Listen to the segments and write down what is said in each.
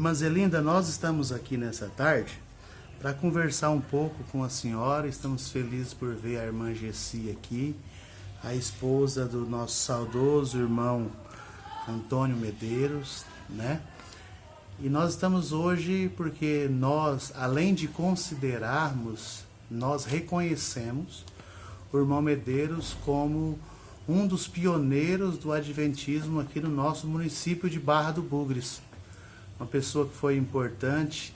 Irmã Zelinda, nós estamos aqui nessa tarde para conversar um pouco com a senhora. Estamos felizes por ver a irmã Gessi aqui, a esposa do nosso saudoso irmão Antônio Medeiros, né? E nós estamos hoje porque nós, além de considerarmos, nós reconhecemos o irmão Medeiros como um dos pioneiros do adventismo aqui no nosso município de Barra do Bugres. Uma pessoa que foi importante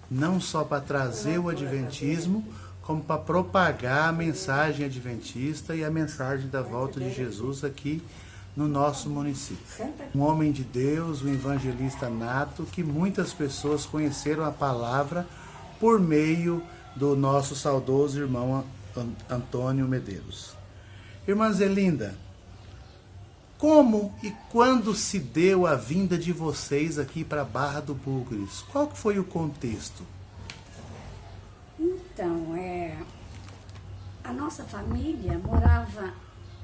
não só para trazer o adventismo, como para propagar a mensagem adventista e a mensagem da volta de Jesus aqui no nosso município. Um homem de Deus, um evangelista nato, que muitas pessoas conheceram a palavra por meio do nosso saudoso irmão Antônio Medeiros. Irmã Zelinda, como e quando se deu a vinda de vocês aqui para Barra do Bugres? Qual que foi o contexto? Então, a nossa família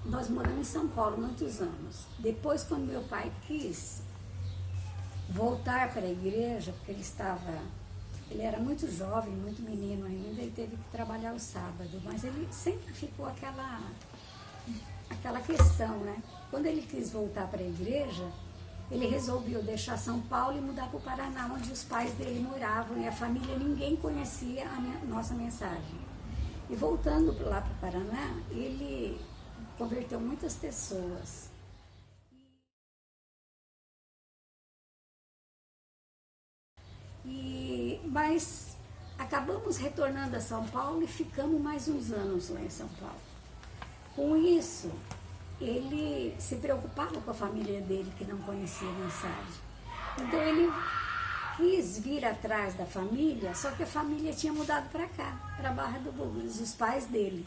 nós moramos em São Paulo muitos anos. Depois, quando meu pai quis voltar para a igreja, porque ele era muito jovem, muito menino ainda, e teve que trabalhar o sábado, mas ele sempre ficou aquela questão, né? Quando ele quis voltar para a igreja, ele resolveu deixar São Paulo e mudar para o Paraná, onde os pais dele moravam, e a família, ninguém conhecia a nossa mensagem. E voltando lá para o Paraná, ele converteu muitas pessoas. Mas acabamos retornando a São Paulo e ficamos mais uns anos lá em São Paulo. Com isso, ele se preocupava com a família dele, que não conhecia a mensagem. Então ele quis vir atrás da família, só que a família tinha mudado para cá, para Barra do Bugres. Os pais dele,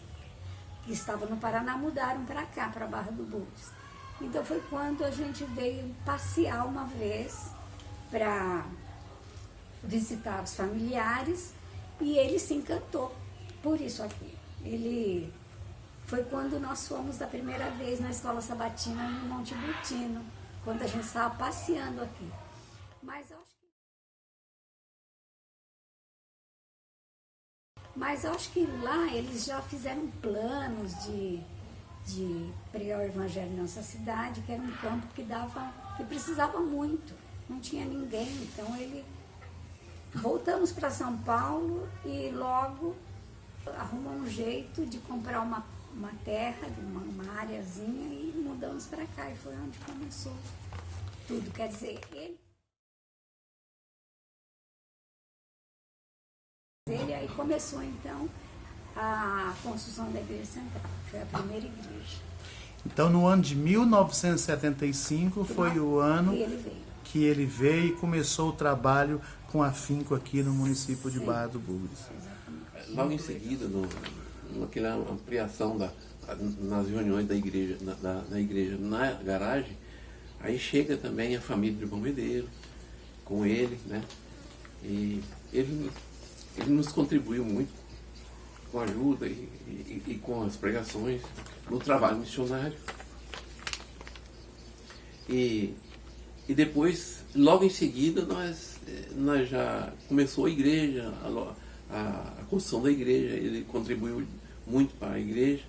que estavam no Paraná, mudaram para cá, para Barra do Bugres. Então foi quando a gente veio passear uma vez para visitar os familiares, e ele se encantou por isso aqui. Foi quando nós fomos da primeira vez na Escola Sabatina no Monte Butino, quando a gente estava passeando aqui. Mas eu acho que lá eles já fizeram planos de pregar o evangelho na nossa cidade, que era um campo que precisava muito, não tinha ninguém. Então voltamos para São Paulo e logo arrumou um jeito de comprar uma terra, uma areazinha, e mudamos para cá, e foi onde começou tudo. Quer dizer, ele aí começou então a construção da Igreja Central, foi a primeira igreja. Então no ano de 1975 foi o ano que ele veio e começou o trabalho com afinco aqui no município de Barra do Bugres. Logo em seguida, naquela ampliação nas reuniões da igreja, na igreja, na garagem, aí chega também a família do irmão Medeiros, com ele, né? E ele nos contribuiu muito com a ajuda e com as pregações no trabalho missionário. E depois, logo em seguida, nós já começou a igreja, a construção da igreja. Ele contribuiu muito para a igreja.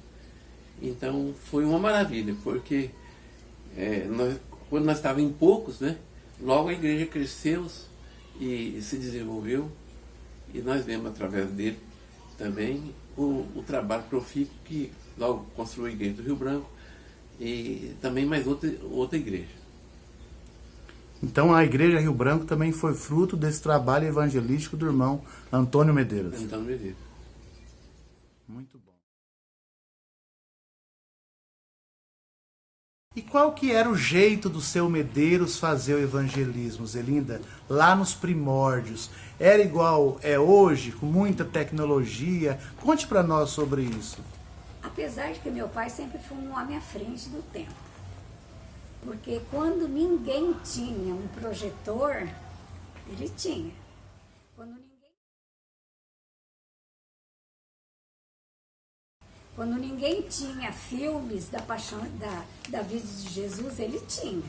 Então foi uma maravilha, porque quando nós estávamos em poucos, né, logo a igreja cresceu e se desenvolveu, e nós vemos através dele também o trabalho profícuo que logo construiu a igreja do Rio Branco e também mais outra igreja. Então a igreja Rio Branco também foi fruto desse trabalho evangelístico do irmão Antônio Medeiros. Antônio Medeiros. Muito bom. E qual que era o jeito do seu Medeiros fazer o evangelismo, Zelinda? Lá nos primórdios. Era igual é hoje, com muita tecnologia? Conte para nós sobre isso. Apesar de que meu pai sempre foi um homem à frente do tempo. Porque quando ninguém tinha um projetor, ele tinha. Quando ninguém tinha filmes da paixão, da vida de Jesus, ele tinha.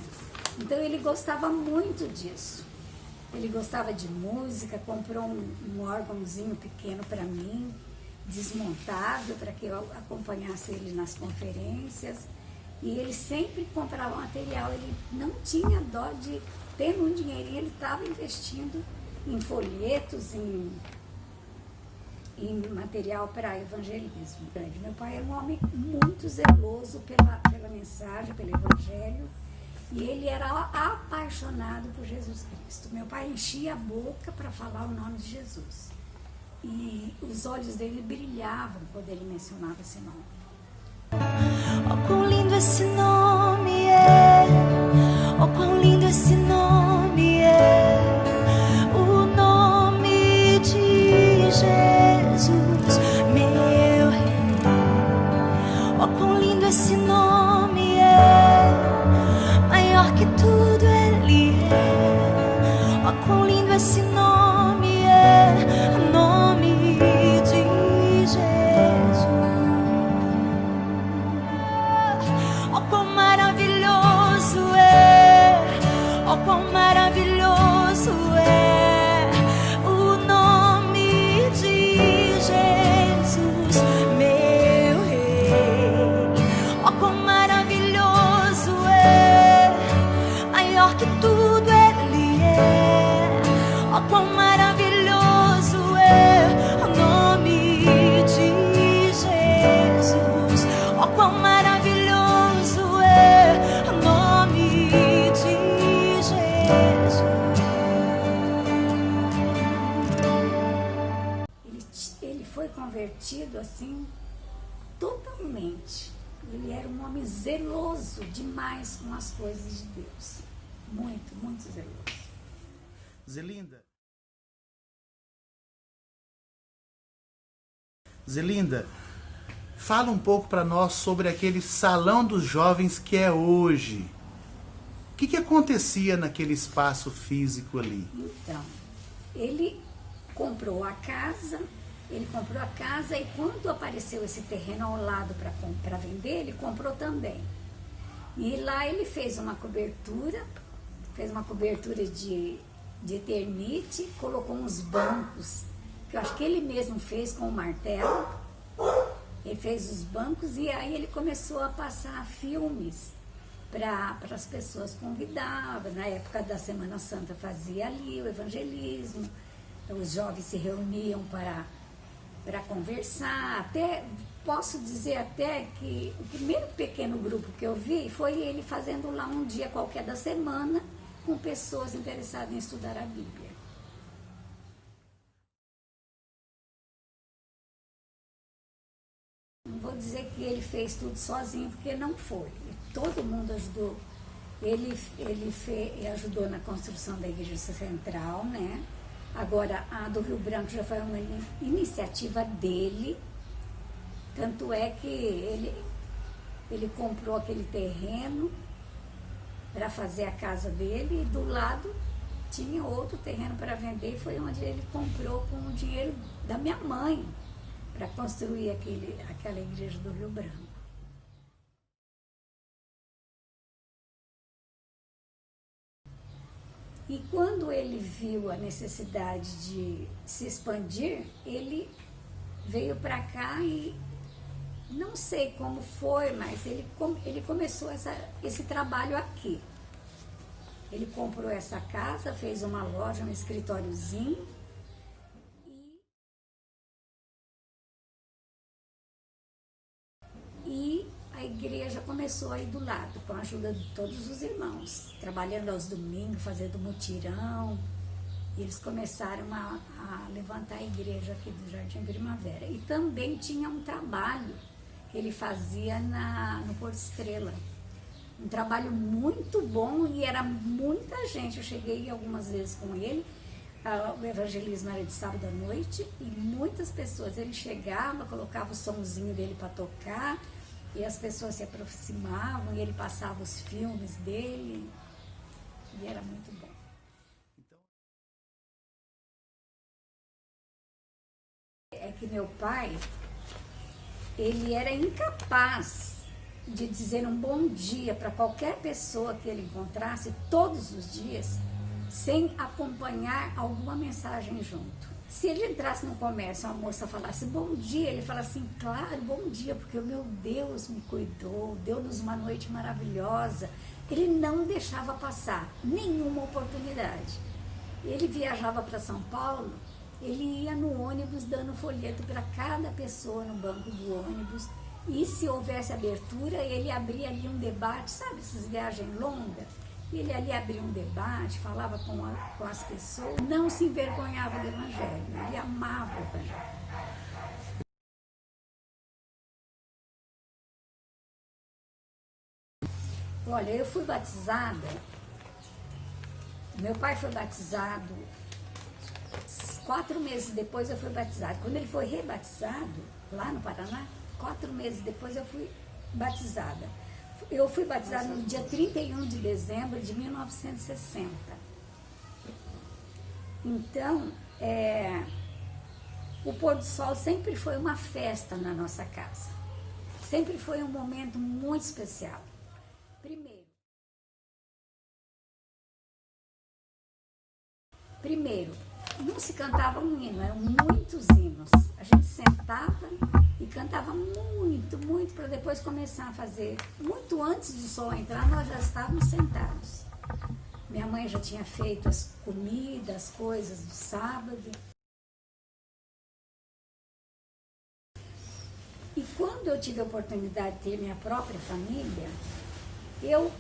Então ele gostava muito disso. Ele gostava de música, comprou um órgãozinho pequeno para mim, desmontado, para que eu acompanhasse ele nas conferências. E ele sempre comprava material, ele não tinha dó de, tendo um dinheirinho, ele estava investindo em folhetos, em material para evangelismo. Meu pai era um homem muito zeloso pela mensagem, pelo evangelho, e ele era apaixonado por Jesus Cristo. Meu pai enchia a boca para falar o nome de Jesus. E os olhos dele brilhavam quando ele mencionava esse nome. Oh, quão lindo esse nome é! Oh, quão lindo esse nome é! O nome de Jesus, meu Rei. Oh, quão lindo esse nome é! Maior que tudo Ele é. Oh, quão lindo esse nome é! O nome de Jesus. Oh, quão maravilhoso é! Oh, quão maravilhoso é o nome de Jesus, meu Rei. Oh, quão maravilhoso é! Maior que tudo Ele é. Oh, quão maravilhoso é o nome de Jesus. Oh, quão maravilhoso é o nome de Jesus. Ele foi convertido assim, totalmente. Ele era um homem zeloso demais com as coisas de Deus. Muito, muito zeloso. Zelinda, fala um pouco para nós sobre aquele salão dos jovens que é hoje. O que acontecia naquele espaço físico ali? Então, ele comprou a casa e quando apareceu esse terreno ao lado para vender, ele comprou também. E lá ele fez uma cobertura de eternite, colocou uns bancos, que eu acho que ele mesmo fez com o martelo. Ele fez os bancos e aí ele começou a passar filmes para as pessoas convidavam. Na época da Semana Santa fazia ali o evangelismo, os jovens se reuniam para conversar. Até posso dizer até que o primeiro pequeno grupo que eu vi foi ele fazendo lá um dia qualquer da semana com pessoas interessadas em estudar a Bíblia. Não vou dizer que ele fez tudo sozinho, porque não foi. Todo mundo ajudou. Ele ajudou na construção da igreja central, né? Agora, a do Rio Branco já foi uma iniciativa dele. Tanto é que ele comprou aquele terreno para fazer a casa dele e do lado tinha outro terreno para vender. E foi onde ele comprou com o dinheiro da minha mãe para construir aquela igreja do Rio Branco. E quando ele viu a necessidade de se expandir, ele veio para cá e não sei como foi, mas ele começou esse trabalho aqui. Ele comprou essa casa, fez uma loja, um escritóriozinho. E a igreja começou aí do lado, com a ajuda de todos os irmãos, trabalhando aos domingos, fazendo mutirão. E eles começaram a levantar a igreja aqui do Jardim Primavera. E também tinha um trabalho que ele fazia no Porto Estrela. Um trabalho muito bom e era muita gente. Eu cheguei algumas vezes com ele. O evangelismo era de sábado à noite e muitas pessoas. Ele chegava, colocava o somzinho dele para tocar e as pessoas se aproximavam e ele passava os filmes dele e era muito bom. É que meu pai, ele era incapaz de dizer um bom dia para qualquer pessoa que ele encontrasse todos os dias sem acompanhar alguma mensagem junto. Se ele entrasse no comércio, uma moça falasse bom dia, ele fala assim, claro, bom dia, porque o meu Deus me cuidou, deu-nos uma noite maravilhosa. Ele não deixava passar nenhuma oportunidade. Ele viajava para São Paulo, ele ia no ônibus dando folheto para cada pessoa no banco do ônibus, e se houvesse abertura, ele abria ali um debate, sabe, essas viagens longas? Ele ali abria um debate, falava com as pessoas, não se envergonhava do Evangelho, ele amava o Evangelho. Olha, eu fui batizada, meu pai foi batizado, 4 meses depois eu fui batizada. Quando ele foi rebatizado, lá no Paraná, 4 meses depois eu fui batizada. Eu fui batizada no dia 31 de dezembro de 1960. Então, o pôr do sol sempre foi uma festa na nossa casa. Sempre foi um momento muito especial. Primeiro, não se cantava um hino, eram muitos hinos. A gente sentava e cantava muito, muito, para depois começar a fazer. Muito antes do sol entrar, nós já estávamos sentados. Minha mãe já tinha feito as comidas, as coisas do sábado. E quando eu tive a oportunidade de ter minha própria família, eu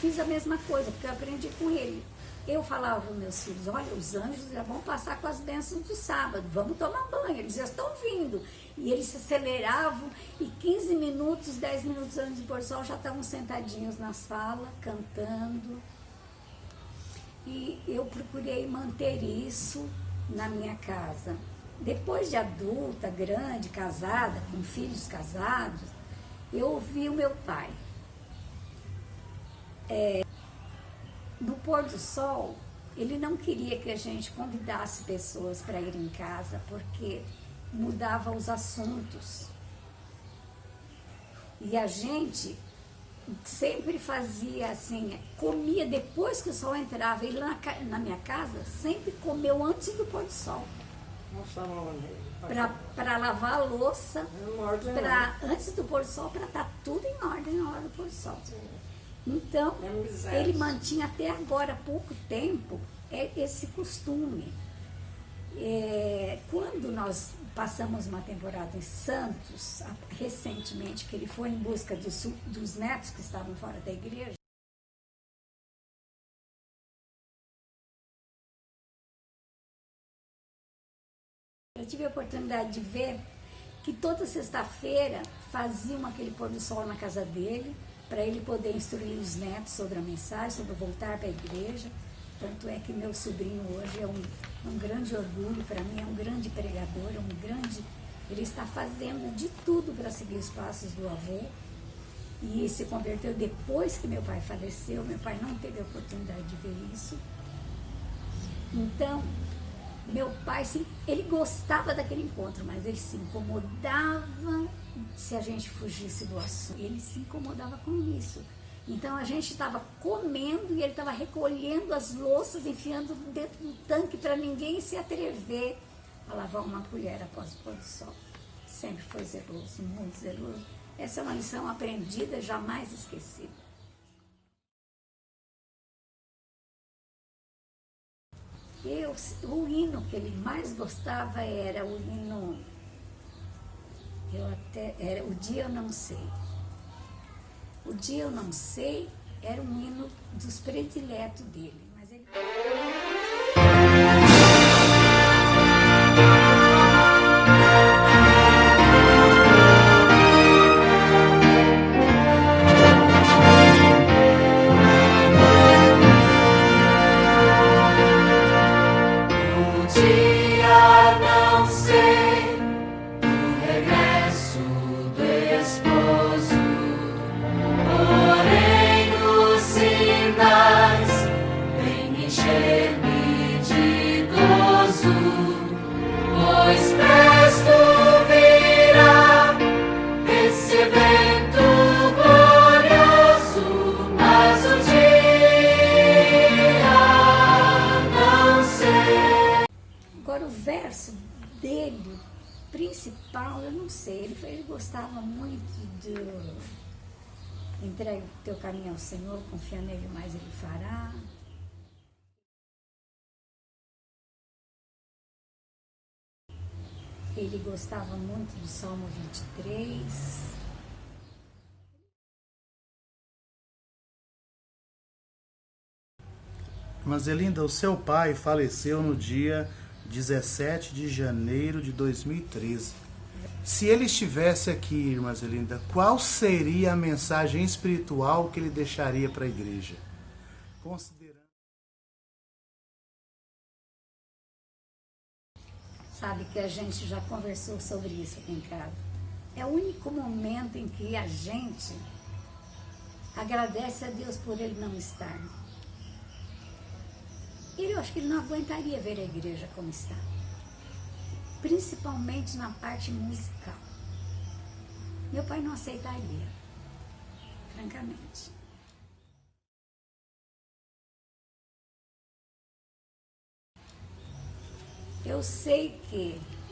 fiz a mesma coisa, porque eu aprendi com ele. Eu falava para os meus filhos, olha, os anjos já vão passar com as bênçãos do sábado, vamos tomar banho, eles já estão vindo. E eles se aceleravam e 15 minutos, 10 minutos antes do pôr do sol já estavam sentadinhos na sala, cantando. E eu procurei manter isso na minha casa. Depois de adulta, grande, casada, com filhos casados, eu ouvi o meu pai. No pôr do sol, ele não queria que a gente convidasse pessoas para ir em casa, porque mudava os assuntos. E a gente sempre fazia assim, comia depois que o sol entrava. Ele na minha casa sempre comeu antes do pôr do sol. Para lavar a louça, antes do pôr do sol, para estar tudo em ordem na hora do pôr do sol. Então, ele mantinha até agora, há pouco tempo, esse costume. Quando nós passamos uma temporada em Santos, recentemente, que ele foi em busca dos netos que estavam fora da igreja, eu tive a oportunidade de ver que toda sexta-feira faziam aquele pôr do sol na casa dele, para ele poder instruir os netos sobre a mensagem, sobre voltar para a igreja. Tanto é que meu sobrinho hoje é um grande orgulho para mim, é um grande pregador, ele está fazendo de tudo para seguir os passos do avô. E se converteu depois que meu pai faleceu, meu pai não teve a oportunidade de ver isso. Então, meu pai, ele gostava daquele encontro, mas ele se incomodava se a gente fugisse do assunto. Ele se incomodava com isso. Então a gente estava comendo e ele estava recolhendo as louças, enfiando dentro do tanque para ninguém se atrever a lavar uma colher após o pôr do sol. Sempre foi zeloso, muito zeloso. Essa é uma lição aprendida, jamais esquecida. O hino que ele mais gostava era o hino, era O Dia Eu Não Sei. O Dia Eu Não Sei era um hino dos prediletos dele. Mas ele... dele, principal, eu não sei, ele gostava muito de entrega o teu caminho ao Senhor, confia nele, mais ele fará. Ele gostava muito do Salmo 23. Irmã Zelinda, o seu pai faleceu no dia 17 de janeiro de 2013. Se ele estivesse aqui, irmã Zelinda, qual seria a mensagem espiritual que ele deixaria para a igreja? Considerando... Sabe que a gente já conversou sobre isso aqui em casa. É o único momento em que a gente agradece a Deus por ele não estar. Eu acho que ele não aguentaria ver a igreja como está. Principalmente na parte musical. Meu pai não aceitaria, francamente.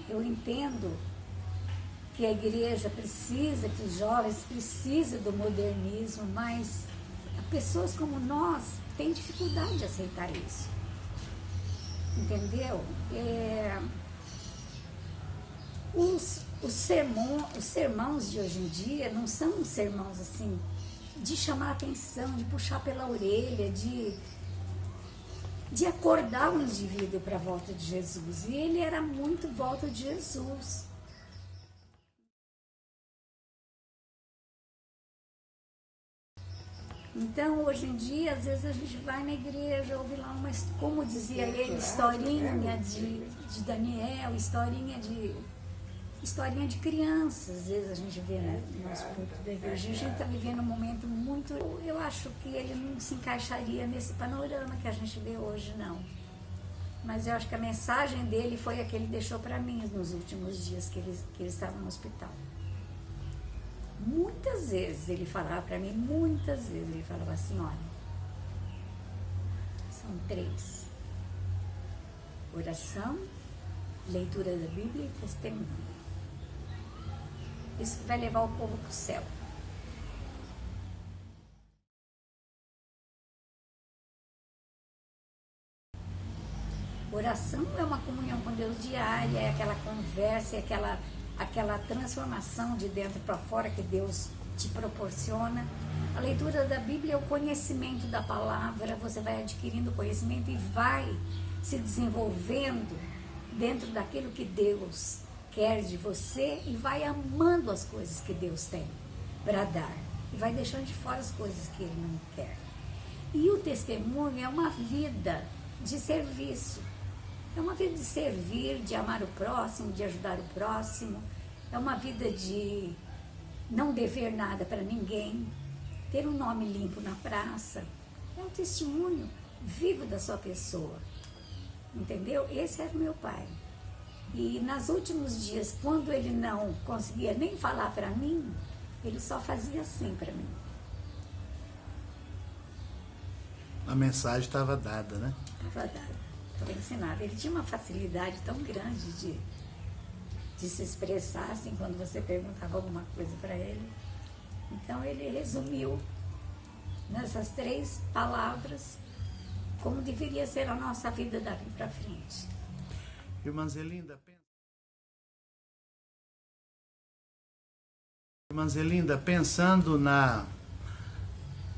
Eu entendo que a igreja precisa, que os jovens precisam do modernismo, mas pessoas como nós têm dificuldade de aceitar isso. Entendeu? Os sermãos de hoje em dia não são sermãos assim, de chamar a atenção, de puxar pela orelha, de acordar o indivíduo para a volta de Jesus. E ele era muito volta de Jesus. Então, hoje em dia, às vezes a gente vai na igreja, ouve lá uma, como dizia ele, historinha de Daniel, historinha de crianças. Às vezes a gente vê no nosso culto da igreja. A gente está vivendo um momento muito... Eu acho que ele não se encaixaria nesse panorama que a gente vê hoje, não. Mas eu acho que a mensagem dele foi a que ele deixou para mim nos últimos dias que ele estava no hospital. Muitas vezes ele falava para mim, muitas vezes ele falava assim, olha, são 3. Oração, leitura da Bíblia e testemunho. Isso vai levar o povo para o céu. Oração é uma comunhão com Deus diária, é aquela conversa, é aquela transformação de dentro para fora que Deus te proporciona. A leitura da Bíblia é o conhecimento da palavra, você vai adquirindo conhecimento e vai se desenvolvendo dentro daquilo que Deus quer de você e vai amando as coisas que Deus tem para dar e vai deixando de fora as coisas que Ele não quer. E o testemunho é uma vida de serviço. É uma vida de servir, de amar o próximo, de ajudar o próximo. É uma vida de não dever nada para ninguém, ter um nome limpo na praça. É um testemunho vivo da sua pessoa. Entendeu? Esse era o meu pai. E nos últimos dias, quando ele não conseguia nem falar para mim, ele só fazia assim para mim. A mensagem estava dada, né? Estava dada. Estava ensinada. Ele tinha uma facilidade tão grande de se expressar, assim, quando você perguntava alguma coisa para ele. Então, ele resumiu nessas 3 palavras como deveria ser a nossa vida daqui para frente. Irmã Zelinda, pensando na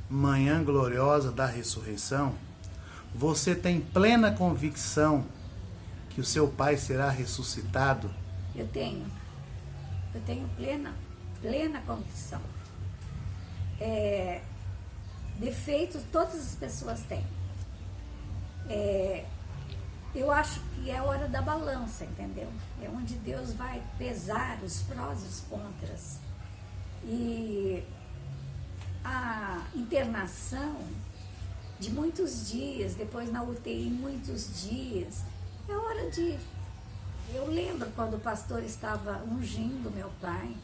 manhã gloriosa da ressurreição, você tem plena convicção que o seu pai será ressuscitado? Eu tenho plena convicção. Defeitos todas as pessoas têm. Eu acho que é a hora da balança, entendeu? É onde Deus vai pesar os prós e os contras. E a internação de muitos dias, depois na UTI muitos dias, é hora de... Eu lembro quando o pastor estava ungindo meu pai,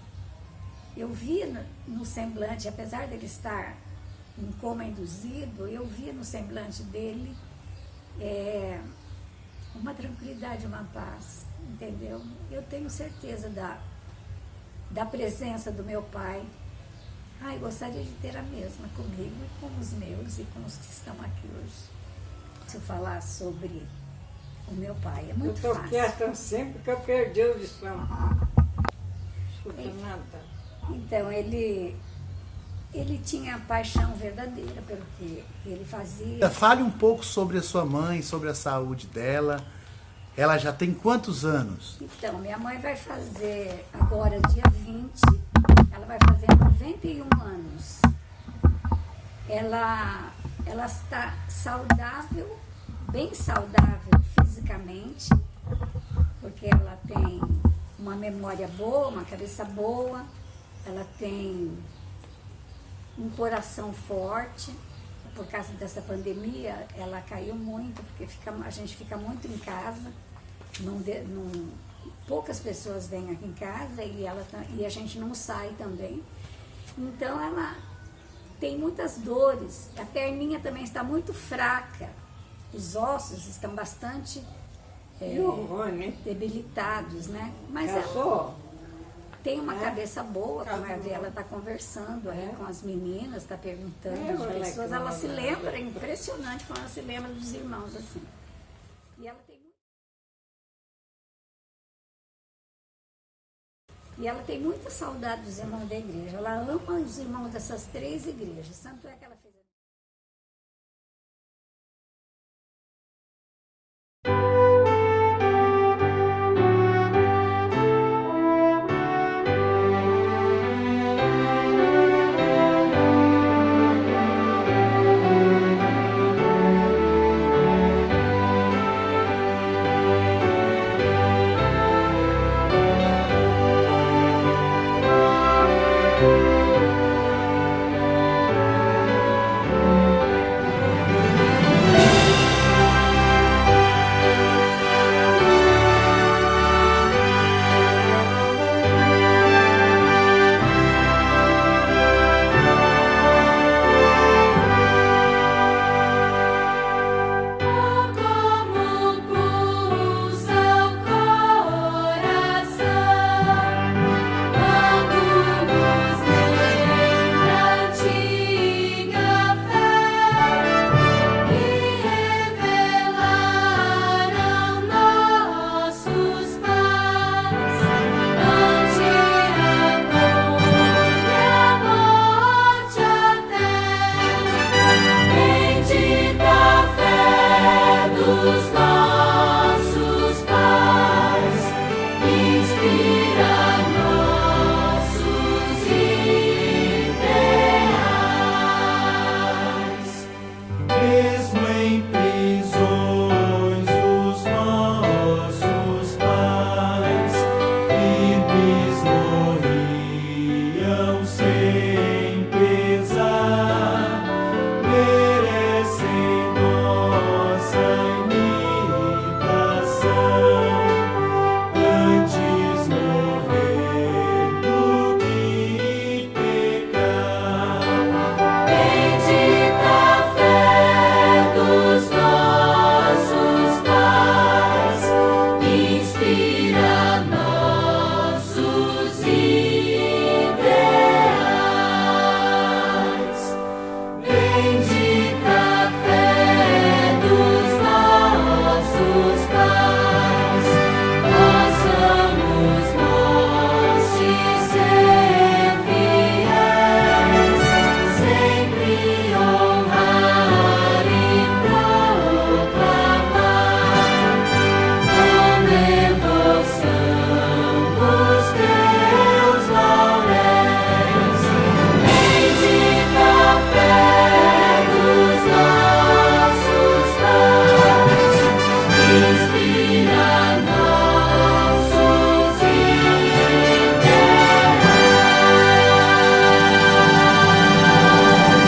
eu via no semblante, apesar dele estar em coma induzido, eu via no semblante dele uma tranquilidade, uma paz, entendeu? Eu tenho certeza da presença do meu pai. Ai, gostaria de ter a mesma comigo e com os meus e com os que estão aqui hoje. Se eu falar sobre o meu pai, é muito eu tô fácil. quieta sempre que eu perdi o lição. Escuta nada. Então, ele tinha paixão verdadeira pelo que ele fazia. Fale um pouco sobre a sua mãe, sobre a saúde dela. Ela já tem quantos anos? Então, minha mãe vai fazer agora, dia 20, ela vai fazer 91 anos. Ela está saudável, bem saudável fisicamente, porque ela tem uma memória boa, uma cabeça boa, ela tem um coração forte. Por causa dessa pandemia, ela caiu muito, porque a gente fica muito em casa, poucas pessoas vêm aqui em casa e a gente não sai também. Então ela tem muitas dores, a perninha também está muito fraca, os ossos estão bastante E o Rony? debilitados, né? Mas ela Casou? tem uma cabeça boa, como Casou. a ver, ela está conversando aí com as meninas, está perguntando É, às olha pessoas, que ela se maravilha. lembra, é impressionante como ela se lembra dos irmãos assim. E ela tem muita saudade dos irmãos da igreja, ela ama os irmãos dessas 3 igrejas, tanto é que ela